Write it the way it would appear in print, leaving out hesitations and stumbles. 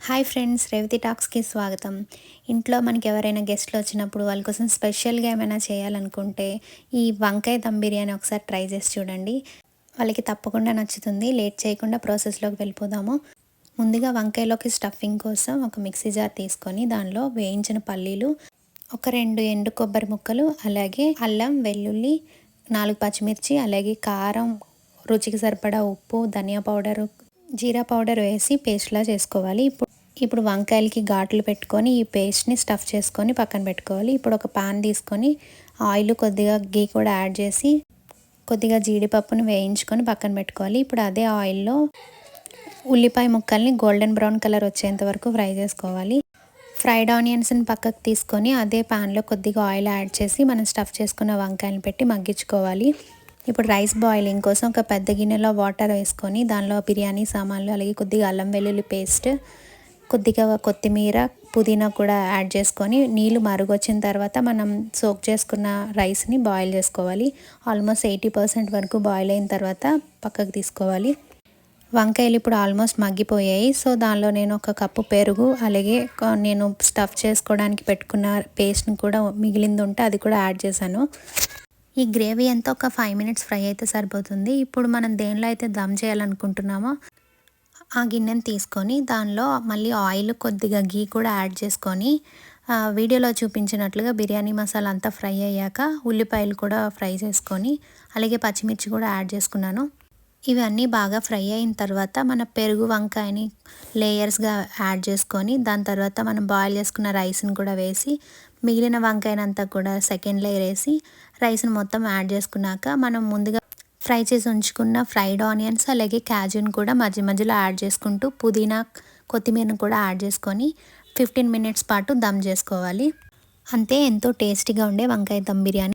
Hi friends, Revathi టాక్స్కి స్వాగతం. ఇంట్లో మనకి ఎవరైనా గెస్ట్లు వచ్చినప్పుడు వాళ్ళ కోసం స్పెషల్గా ఏమైనా చేయాలనుకుంటే ఈ వంకాయ దమ్ బిర్యానీ ఒకసారి ట్రై చేసి చూడండి. వాళ్ళకి తప్పకుండా నచ్చుతుంది. లేట్ చేయకుండా ప్రాసెస్లోకి వెళ్ళిపోదాము. ముందుగా వంకాయలోకి స్టఫింగ్ కోసం ఒక మిక్సీ జార్ తీసుకొని దానిలో వేయించిన పల్లీలు, ఒక 2 ఎండు కొబ్బరి ముక్కలు, అలాగే అల్లం వెల్లుల్లి, 4 పచ్చిమిర్చి, అలాగే కారం, రుచికి సరిపడా ఉప్పు, ధనియా పౌడరు, జీరా పౌడర్ వేసి పేస్ట్లా చేసుకోవాలి. ఇప్పుడు వంకాయలకి ఘాట్లు పెట్టుకొని ఈ పేస్ట్ని స్టఫ్ చేసుకొని పక్కన పెట్టుకోవాలి. ఇప్పుడు ఒక పాన్ తీసుకొని ఆయిల్, కొద్దిగా గీ కూడా యాడ్ చేసి కొద్దిగా జీడిపప్పును వేయించుకొని పక్కన పెట్టుకోవాలి. ఇప్పుడు అదే ఆయిల్లో ఉల్లిపాయ ముక్కల్ని గోల్డెన్ బ్రౌన్ కలర్ వచ్చేంత వరకు ఫ్రై చేసుకోవాలి. ఫ్రైడ్ ఆనియన్స్ని పక్కకు తీసుకొని అదే పాన్లో కొద్దిగా ఆయిల్ యాడ్ చేసి మనం స్టఫ్ చేసుకున్న వంకాయలను పెట్టి మగ్గించుకోవాలి. ఇప్పుడు రైస్ బాయిలింగ్ కోసం ఒక పెద్ద గిన్నెలో వాటర్ వేసుకొని దానిలో బిర్యానీ సామాన్లు, అలాగే కొద్దిగా అల్లం వెల్లుల్లి పేస్ట్, కొద్దిగా కొత్తిమీర, పుదీనా కూడా యాడ్ చేసుకొని నీళ్ళు మరుగొచ్చిన తర్వాత మనం సోక్ చేసుకున్న రైస్ని బాయిల్ చేసుకోవాలి. ఆల్మోస్ట్ 80% వరకు బాయిల్ అయిన తర్వాత పక్కకు తీసుకోవాలి. వంకాయలు ఇప్పుడు ఆల్మోస్ట్ మగ్గిపోయాయి. సో దానిలో నేను ఒక కప్పు పెరుగు, అలాగే నేను స్టఫ్ చేసుకోవడానికి పెట్టుకున్న పేస్ట్ని కూడా మిగిలింది ఉంటే అది కూడా యాడ్ చేశాను. ఈ గ్రేవీ అంతా ఒక 5 మినిట్స్ ఫ్రై అయితే సరిపోతుంది. ఇప్పుడు మనం దేనిలో అయితే దమ్ చేయాలనుకుంటున్నామో ఆ గిన్నెని తీసుకొని దానిలో మళ్ళీ ఆయిల్, కొద్దిగా గీ కూడా యాడ్ చేసుకొని వీడియోలో చూపించినట్లుగా బిర్యానీ మసాలా అంతా ఫ్రై అయ్యాక ఉల్లిపాయలు కూడా ఫ్రై చేసుకొని, అలాగే పచ్చిమిర్చి కూడా యాడ్ చేసుకున్నాను. ఇవన్నీ బాగా ఫ్రై అయిన తర్వాత మన పెరుగు వంకాయని లేయర్స్గా యాడ్ చేసుకొని దాని తర్వాత మనం బాయిల్ చేసుకున్న రైస్ని కూడా వేసి మిగిలిన వంకాయనంతా కూడా సెకండ్ లేయర్ వేసి రైస్ని మొత్తం యాడ్ చేసుకున్నాక మనం ముందుగా ఫ్రై చేసి ఉంచుకున్న ఫ్రైడ్ ఆనియన్స్, అలాగే క్యాజుని కూడా మధ్యలో యాడ్ చేసుకుంటూ పుదీనా, కొత్తిమీరను కూడా యాడ్ చేసుకొని 15 మినిట్స్ పాటు దమ్ చేసుకోవాలి. అంతే, ఎంతో టేస్టీగా ఉండే వంకాయ దమ్ బిర్యానీ